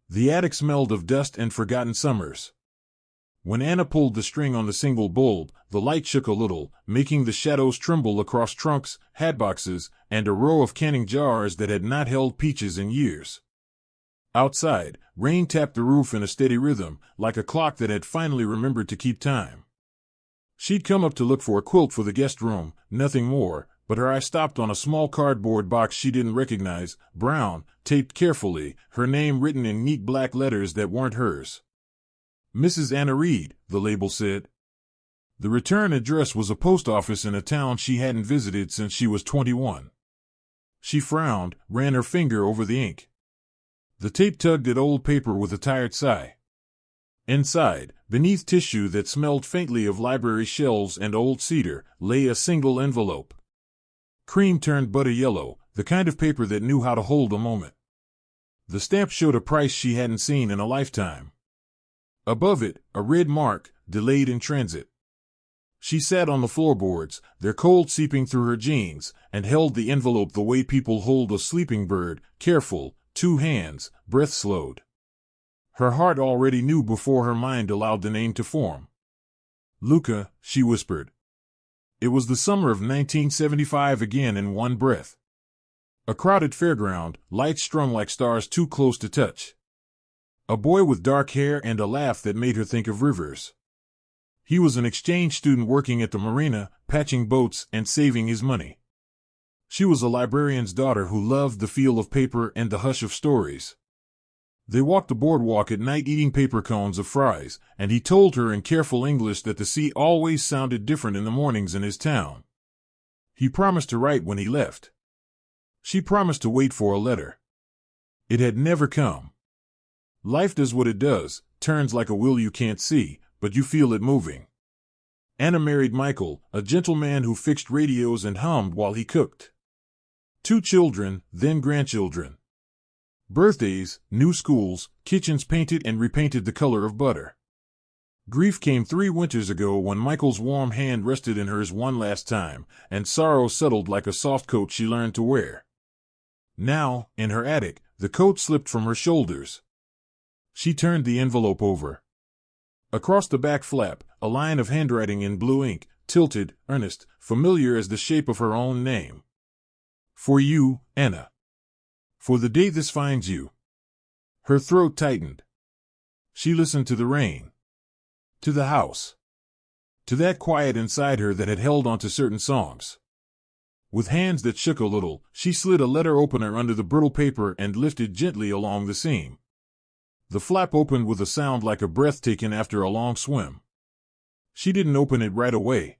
The attic smelled of dust and forgotten summers. When Anna pulled the string on the single bulb, the light shook a little, making the shadows tremble across trunks, hatboxes, and a row of canning jars that had not held peaches in years. Outside, rain tapped the roof in a steady rhythm, like a clock that had finally remembered to keep time. She'd come up to look for a quilt for the guest room, nothing more, but her eye stopped on a small cardboard box she didn't recognize, brown, taped carefully, her name written in neat black letters that weren't hers. Mrs. Anna Reed, the label said. The return address was a post office in a town she hadn't visited since she was 21. She frowned, ran her finger over the ink. The tape tugged at old paper with a tired sigh. Inside, beneath tissue that smelled faintly of library shelves and old cedar, lay a single envelope. Cream turned butter yellow, the kind of paper that knew how to hold a moment. The stamp showed a price she hadn't seen in a lifetime. Above it, a red mark, delayed in transit. She sat on the floorboards, their cold seeping through her jeans, and held the envelope the way people hold a sleeping bird, careful, 2 hands, breath slowed. Her heart already knew before her mind allowed the name to form. Luca, she whispered. It was the summer of 1975 again in one breath. A crowded fairground, lights strung like stars too close to touch. A boy with dark hair and a laugh that made her think of Rivers. He was an exchange student working at the marina, patching boats and saving his money. She was a librarian's daughter who loved the feel of paper and the hush of stories. They walked the boardwalk at night eating paper cones of fries, and he told her in careful English that the sea always sounded different in the mornings in his town. He promised to write when he left. She promised to wait for a letter. It had never come. Life does what it does, turns like a wheel you can't see, but you feel it moving. Anna married Michael, a gentleman who fixed radios and hummed while he cooked. 2 children, then grandchildren. Birthdays, new schools, kitchens painted and repainted the color of butter. Grief came 3 winters ago when Michael's warm hand rested in hers one last time, and sorrow settled like a soft coat she learned to wear. Now, in her attic, the coat slipped from her shoulders. She turned the envelope over. Across the back flap, a line of handwriting in blue ink, tilted, earnest, familiar as the shape of her own name. For you, Anna. For the day this finds you. Her throat tightened. She listened to the rain. To the house. To that quiet inside her that had held on to certain songs. With hands that shook a little, she slid a letter opener under the brittle paper and lifted gently along the seam. The flap opened with a sound like a breath taken after a long swim. She didn't open it right away.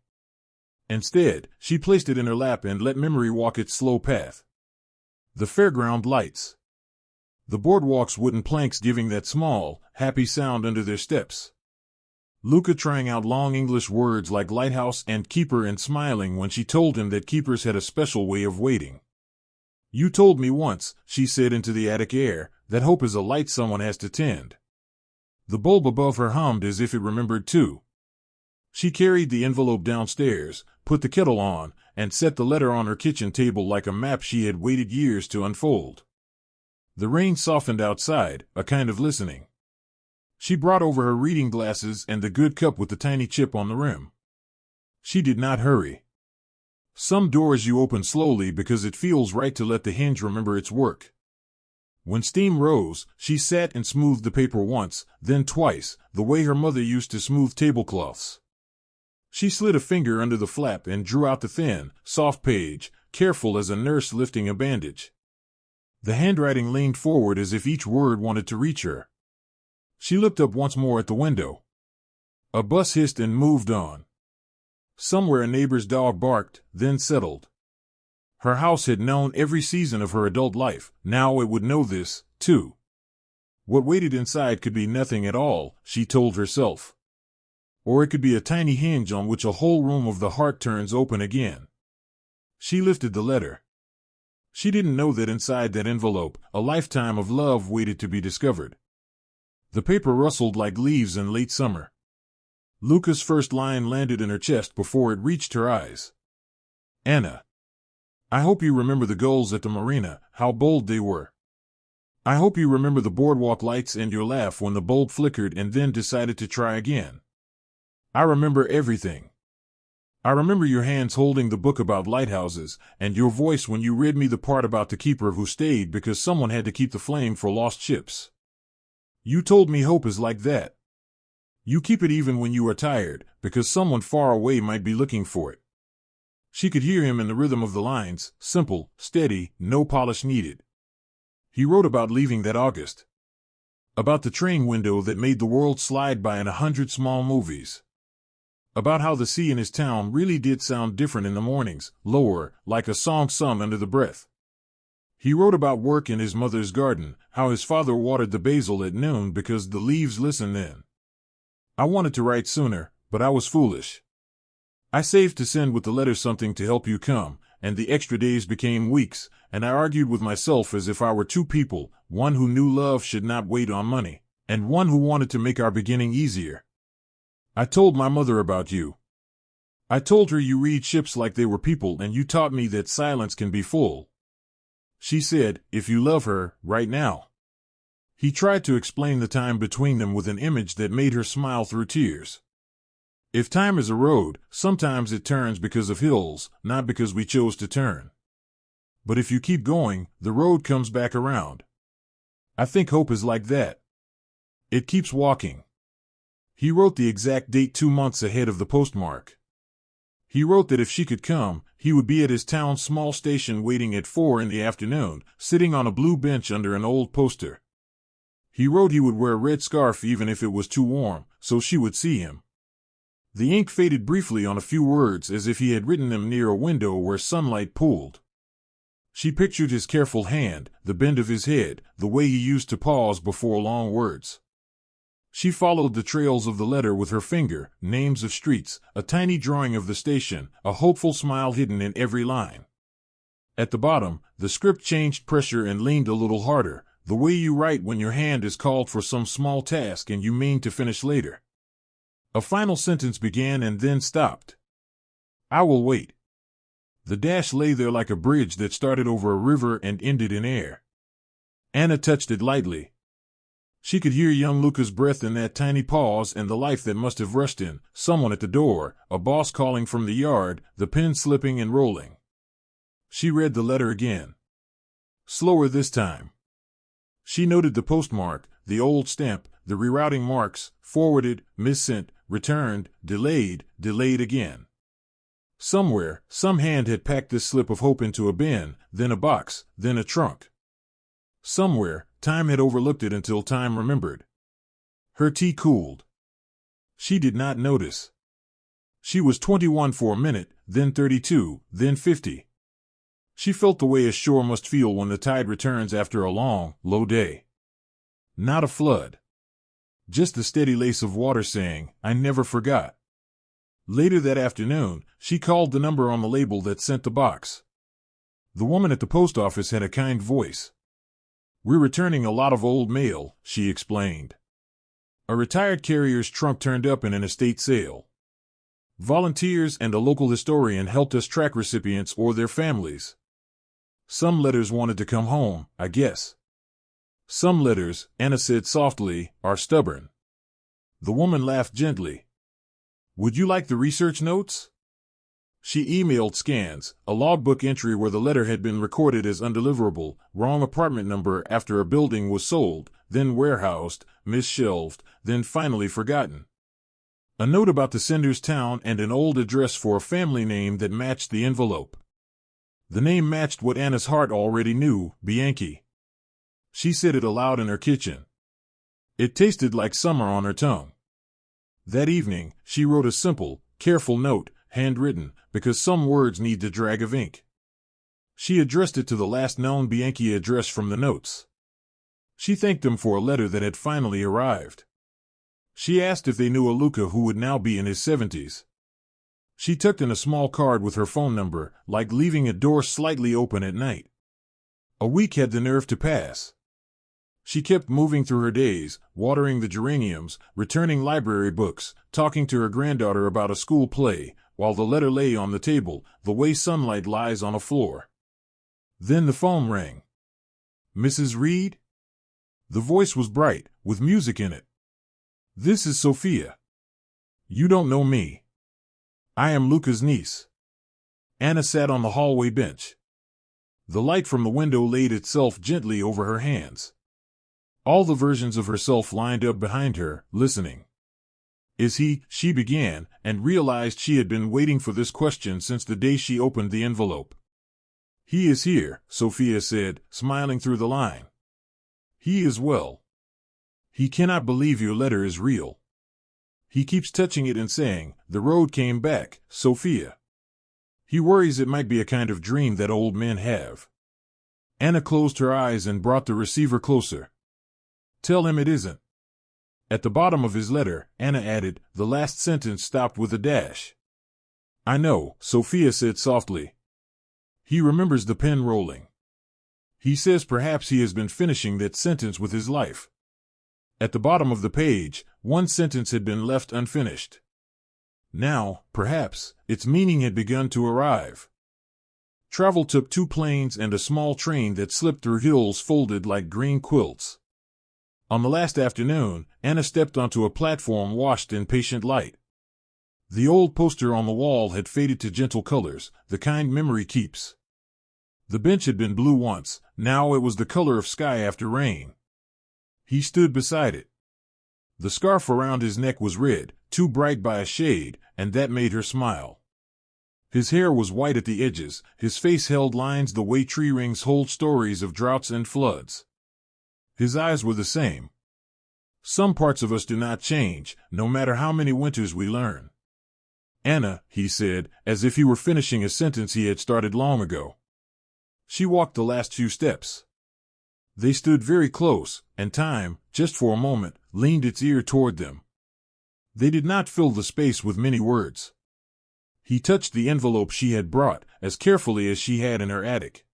Instead, she placed it in her lap and let memory walk its slow path. The fairground lights. The boardwalk's wooden planks giving that small, happy sound under their steps. Luca trying out long English words like lighthouse and keeper and smiling when she told him that keepers had a special way of waiting. You told me once, she said into the attic air, that hope is a light someone has to tend. The bulb above her hummed as if it remembered too. She carried the envelope downstairs, put the kettle on, and set the letter on her kitchen table like a map she had waited years to unfold. The rain softened outside, a kind of listening. She brought over her reading glasses and the good cup with the tiny chip on the rim. She did not hurry. Some doors you open slowly because it feels right to let the hinge remember its work. When steam rose, she sat and smoothed the paper once, then twice, the way her mother used to smooth tablecloths. She slid a finger under the flap and drew out the thin, soft page, careful as a nurse lifting a bandage. The handwriting leaned forward as if each word wanted to reach her. She looked up once more at the window. A bus hissed and moved on. Somewhere a neighbor's dog barked, then settled. Her house had known every season of her adult life, now it would know this, too. What waited inside could be nothing at all, she told herself. Or it could be a tiny hinge on which a whole room of the heart turns open again. She lifted the letter. She didn't know that inside that envelope, a lifetime of love waited to be discovered. The paper rustled like leaves in late summer. Luca's first line landed in her chest before it reached her eyes. Anna. I hope you remember the gulls at the marina, how bold they were. I hope you remember the boardwalk lights and your laugh when the bulb flickered and then decided to try again. I remember everything. I remember your hands holding the book about lighthouses, and your voice when you read me the part about the keeper who stayed because someone had to keep the flame for lost ships. You told me hope is like that. You keep it even when you are tired, because someone far away might be looking for it. She could hear him in the rhythm of the lines, simple, steady, no polish needed. He wrote about leaving that August. About the train window that made the world slide by in 100 small movies. About how the sea in his town really did sound different in the mornings, lower, like a song sung under the breath. He wrote about work in his mother's garden, how his father watered the basil at noon because the leaves listened then. I wanted to write sooner, but I was foolish. I saved to send with the letter something to help you come, and the extra days became weeks, and I argued with myself as if I were two people, one who knew love should not wait on money, and one who wanted to make our beginning easier. I told my mother about you. I told her you read ships like they were people and you taught me that silence can be full. She said, if you love her, right now. He tried to explain the time between them with an image that made her smile through tears. If time is a road, sometimes it turns because of hills, not because we chose to turn. But if you keep going, the road comes back around. I think hope is like that. It keeps walking. He wrote the exact date 2 months ahead of the postmark. He wrote that if she could come, he would be at his town's small station waiting at 4 in the afternoon, sitting on a blue bench under an old poster. He wrote he would wear a red scarf even if it was too warm, so she would see him. The ink faded briefly on a few words as if he had written them near a window where sunlight pooled. She pictured his careful hand, the bend of his head, the way he used to pause before long words. She followed the trails of the letter with her finger, names of streets, a tiny drawing of the station, a hopeful smile hidden in every line. At the bottom, the script changed pressure and leaned a little harder, the way you write when your hand is called for some small task and you mean to finish later. A final sentence began and then stopped. I will wait. The dash lay there like a bridge that started over a river and ended in air. Anna touched it lightly. She could hear young Luca's breath in that tiny pause and the life that must have rushed in, someone at the door, a boss calling from the yard, the pen slipping and rolling. She read the letter again. Slower this time. She noted the postmark, the old stamp, the rerouting marks, forwarded, missent, returned, delayed, delayed again. Somewhere, some hand had packed this slip of hope into a bin, then a box, then a trunk. Somewhere, time had overlooked it until time remembered. Her tea cooled. She did not notice. She was 21 for a minute, then 32, then 50. She felt the way a shore must feel when the tide returns after a long, low day. Not a flood. Just the steady lace of water saying, I never forgot. Later that afternoon, she called the number on the label that sent the box. The woman at the post office had a kind voice. We're returning a lot of old mail, she explained. A retired carrier's trunk turned up in an estate sale. Volunteers and a local historian helped us track recipients or their families. Some letters wanted to come home, I guess. Some letters, Anna said softly, are stubborn. The woman laughed gently. Would you like the research notes? She emailed scans, a logbook entry where the letter had been recorded as undeliverable, wrong apartment number after a building was sold, then warehoused, misshelved, then finally forgotten. A note about the sender's town and an old address for a family name that matched the envelope. The name matched what Anna's heart already knew, Bianchi. She said it aloud in her kitchen. It tasted like summer on her tongue. That evening, she wrote a simple, careful note, handwritten, because some words need the drag of ink. She addressed it to the last known Bianchi address from the notes. She thanked them for a letter that had finally arrived. She asked if they knew a Luca who would now be in his 70s. She tucked in a small card with her phone number, like leaving a door slightly open at night. A week had the nerve to pass. She kept moving through her days, watering the geraniums, returning library books, talking to her granddaughter about a school play, while the letter lay on the table, the way sunlight lies on a floor. Then the phone rang. Mrs. Reed? The voice was bright, with music in it. "This is Sophia. You don't know me. I am Luca's niece." Anna sat on the hallway bench. The light from the window laid itself gently over her hands. All the versions of herself lined up behind her, listening. "Is he?" she began, and realized she had been waiting for this question since the day she opened the envelope. "He is here," Sophia said, smiling through the line. "He is well. He cannot believe your letter is real. He keeps touching it and saying, 'The road came back, Sophia.' He worries it might be a kind of dream that old men have." Anna closed her eyes and brought the receiver closer. "Tell him it isn't." At the bottom of his letter, Anna added, the last sentence stopped with a dash. "I know," Sophia said softly. "He remembers the pen rolling. He says perhaps he has been finishing that sentence with his life." At the bottom of the page, one sentence had been left unfinished. Now, perhaps, its meaning had begun to arrive. Travel took 2 planes and a small train that slipped through hills folded like green quilts. On the last afternoon, Anna stepped onto a platform washed in patient light. The old poster on the wall had faded to gentle colors, the kind memory keeps. The bench had been blue once, now it was the color of sky after rain. He stood beside it. The scarf around his neck was red, too bright by a shade, and that made her smile. His hair was white at the edges, his face held lines the way tree rings hold stories of droughts and floods. His eyes were the same. "Some parts of us do not change, no matter how many winters we learn." "Anna," he said, as if he were finishing a sentence he had started long ago. She walked the last few steps. They stood very close, and time, just for a moment, leaned its ear toward them. They did not fill the space with many words. He touched the envelope she had brought, as carefully as she had in her attic.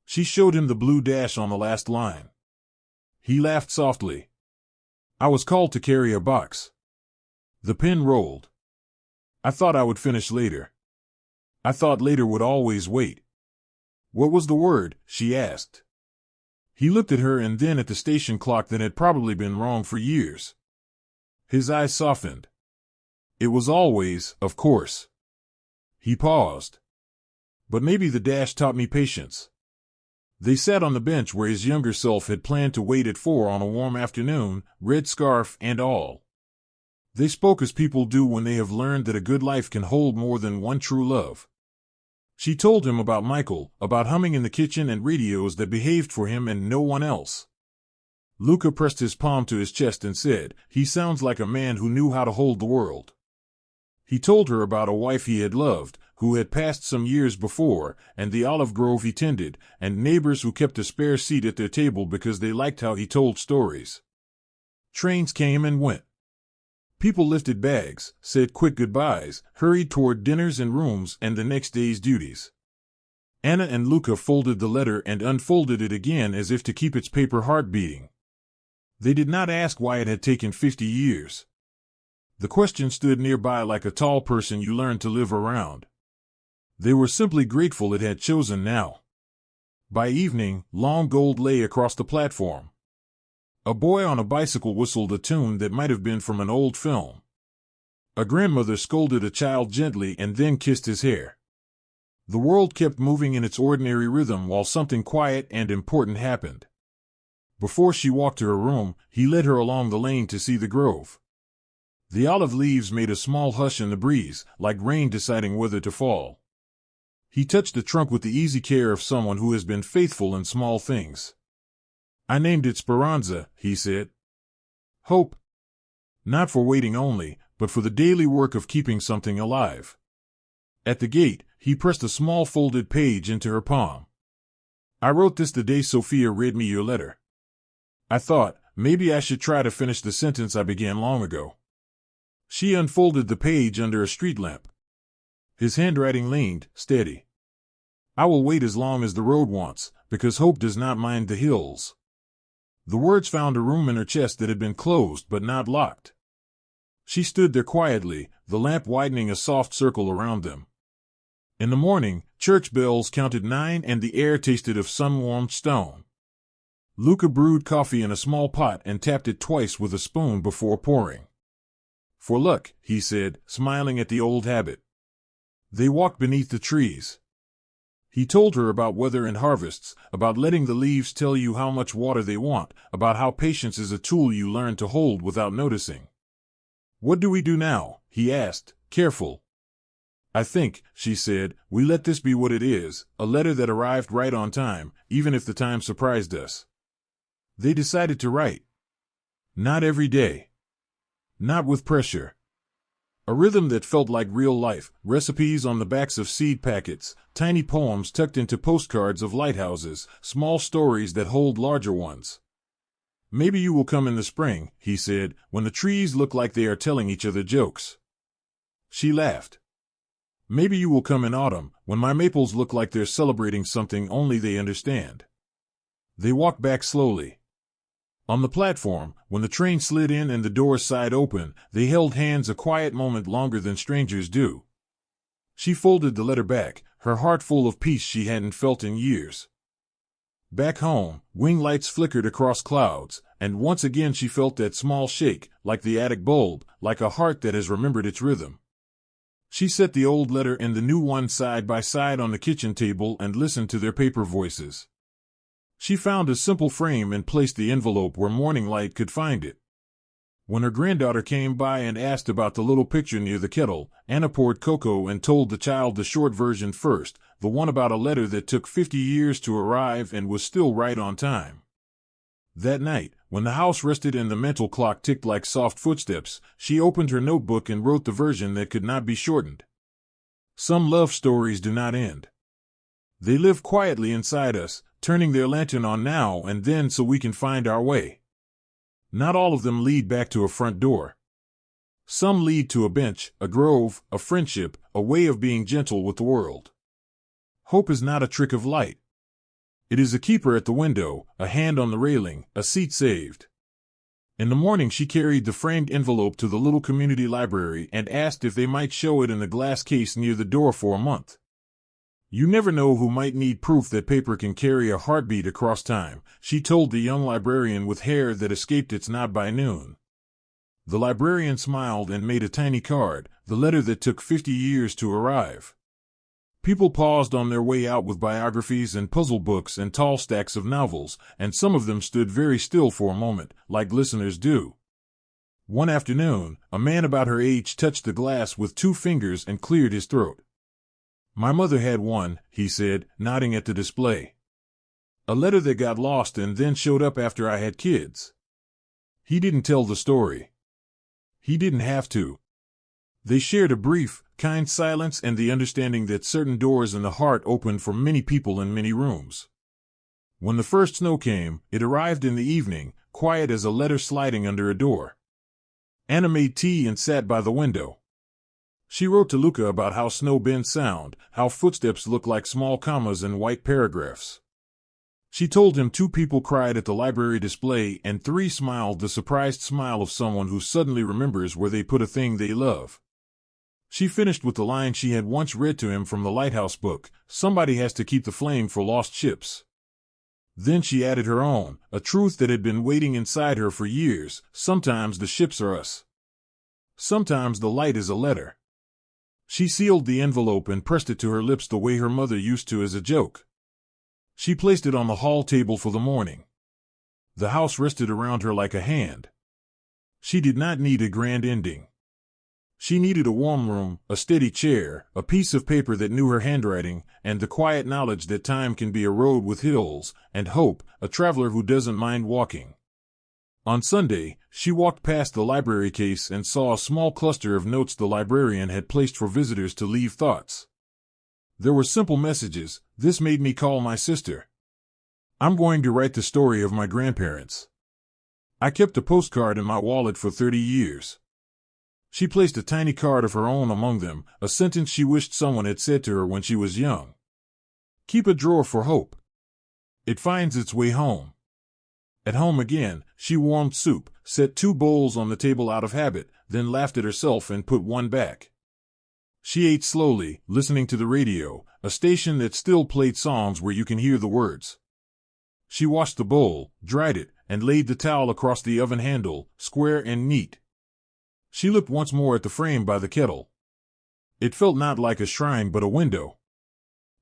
She showed him the blue dash on the last line. He laughed softly. "I was called to carry a box." The pen rolled. "I thought I would finish later. I thought later would always wait." "What was the word?" she asked. He looked at her and then at the station clock that had probably been wrong for years. His eyes softened. "It was always, of course." He paused. "But maybe the dash taught me patience." They sat on the bench where his younger self had planned to wait at 4 on a warm afternoon, red scarf and all. They spoke as people do when they have learned that a good life can hold more than one true love. She told him about Michael, about humming in the kitchen and radios that behaved for him and no one else. Luca pressed his palm to his chest and said, "He sounds like a man who knew how to hold the world." He told her about a wife he had loved, who had passed some years before, and the olive grove he tended, and neighbors who kept a spare seat at their table because they liked how he told stories. Trains came and went. People lifted bags, said quick goodbyes, hurried toward dinners and rooms and the next day's duties. Anna and Luca folded the letter and unfolded it again as if to keep its paper heart beating. They did not ask why it had taken 50 years. The question stood nearby like a tall person you learn to live around. They were simply grateful it had chosen now. By evening, long gold lay across the platform. A boy on a bicycle whistled a tune that might have been from an old film. A grandmother scolded a child gently and then kissed his hair. The world kept moving in its ordinary rhythm while something quiet and important happened. Before she walked to her room, he led her along the lane to see the grove. The olive leaves made a small hush in the breeze, like rain deciding whether to fall. He touched the trunk with the easy care of someone who has been faithful in small things. "I named it Speranza," he said. "Hope. Not for waiting only, but for the daily work of keeping something alive." At the gate, he pressed a small folded page into her palm. "I wrote this the day Sophia read me your letter. I thought, maybe I should try to finish the sentence I began long ago." She unfolded the page under a street lamp. His handwriting leaned, steady. "I will wait as long as the road wants, because hope does not mind the hills." The words found a room in her chest that had been closed but not locked. She stood there quietly, the lamp widening a soft circle around them. In the morning, church bells counted 9 and the air tasted of sun-warmed stone. Luca brewed coffee in a small pot and tapped it twice with a spoon before pouring. "For luck," he said, smiling at the old habit. They walked beneath the trees. He told her about weather and harvests, about letting the leaves tell you how much water they want, about how patience is a tool you learn to hold without noticing. "What do we do now?" he asked, careful. "I think," she said, "we let this be what it is, a letter that arrived right on time, even if the time surprised us." They decided to write. Not every day. Not with pressure. A rhythm that felt like real life, recipes on the backs of seed packets, tiny poems tucked into postcards of lighthouses, small stories that hold larger ones. "Maybe you will come in the spring," he said, "when the trees look like they are telling each other jokes." She laughed. "Maybe you will come in autumn, when my maples look like they're celebrating something only they understand." They walked back slowly. On the platform, when the train slid in and the doors sighed open, they held hands a quiet moment longer than strangers do. She folded the letter back, her heart full of peace she hadn't felt in years. Back home, wing lights flickered across clouds, and once again she felt that small shake, like the attic bulb, like a heart that has remembered its rhythm. She set the old letter and the new one side by side on the kitchen table and listened to their paper voices. She found a simple frame and placed the envelope where morning light could find it. When her granddaughter came by and asked about the little picture near the kettle, Anna poured cocoa and told the child the short version first, the one about a letter that took 50 years to arrive and was still right on time. That night, when the house rested and the mental clock ticked like soft footsteps, she opened her notebook and wrote the version that could not be shortened. Some love stories do not end. They live quietly inside us, turning their lantern on now and then so we can find our way. Not all of them lead back to a front door. Some lead to a bench, a grove, a friendship, a way of being gentle with the world. Hope is not a trick of light. It is a keeper at the window, a hand on the railing, a seat saved. In the morning she carried the framed envelope to the little community library and asked if they might show it in the glass case near the door for a month. "You never know who might need proof that paper can carry a heartbeat across time," she told the young librarian with hair that escaped its knot by noon. The librarian smiled and made a tiny card, the letter that took 50 years to arrive. People paused on their way out with biographies and puzzle books and tall stacks of novels, and some of them stood very still for a moment, like listeners do. One afternoon, a man about her age touched the glass with 2 fingers and cleared his throat. "My mother had one," he said, nodding at the display. "A letter that got lost and then showed up after I had kids." He didn't tell the story. He didn't have to. They shared a brief, kind silence and the understanding that certain doors in the heart opened for many people in many rooms. When the first snow came, it arrived in the evening, quiet as a letter sliding under a door. Anna made tea and sat by the window. She wrote to Luca about how snow bends sound, how footsteps look like small commas in white paragraphs. She told him 2 people cried at the library display and 3 smiled the surprised smile of someone who suddenly remembers where they put a thing they love. She finished with the line she had once read to him from the Lighthouse book, "Somebody has to keep the flame for lost ships." Then she added her own, a truth that had been waiting inside her for years: sometimes the ships are us. Sometimes the light is a letter. She sealed the envelope and pressed it to her lips the way her mother used to as a joke. She placed it on the hall table for the morning. The house rested around her like a hand. She did not need a grand ending. She needed a warm room, a steady chair, a piece of paper that knew her handwriting, and the quiet knowledge that time can be a road with hills, and hope, a traveler who doesn't mind walking. On Sunday, she walked past the library case and saw a small cluster of notes the librarian had placed for visitors to leave thoughts. There were simple messages: "This made me call my sister." "I'm going to write the story of my grandparents." "I kept a postcard in my wallet for 30 years. She placed a tiny card of her own among them, a sentence she wished someone had said to her when she was young. "Keep a drawer for hope. It finds its way home." At home again, she warmed soup, set 2 bowls on the table out of habit, then laughed at herself and put one back. She ate slowly, listening to the radio, a station that still played songs where you can hear the words. She washed the bowl, dried it, and laid the towel across the oven handle, square and neat. She looked once more at the frame by the kettle. It felt not like a shrine but a window.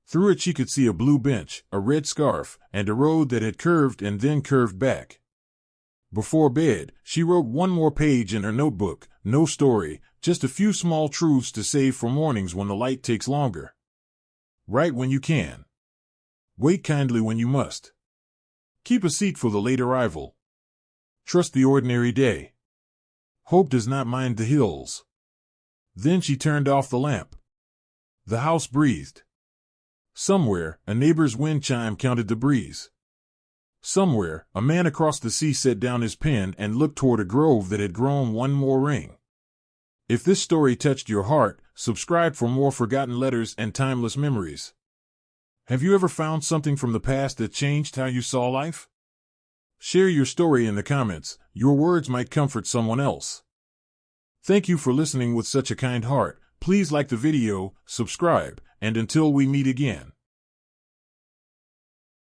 Through it she could see a blue bench, a red scarf, and a road that had curved and then curved back. Before bed, she wrote one more page in her notebook, no story, just a few small truths to save for mornings when the light takes longer. Write when you can. Wait kindly when you must. Keep a seat for the late arrival. Trust the ordinary day. Hope does not mind the hills. Then she turned off the lamp. The house breathed. Somewhere, a neighbor's wind chime counted the breeze. Somewhere, a man across the sea set down his pen and looked toward a grove that had grown one more ring. If this story touched your heart, subscribe for more forgotten letters and timeless memories. Have you ever found something from the past that changed how you saw life? Share your story in the comments. Your words might comfort someone else. Thank you for listening with such a kind heart. Please like the video, subscribe, and until we meet again.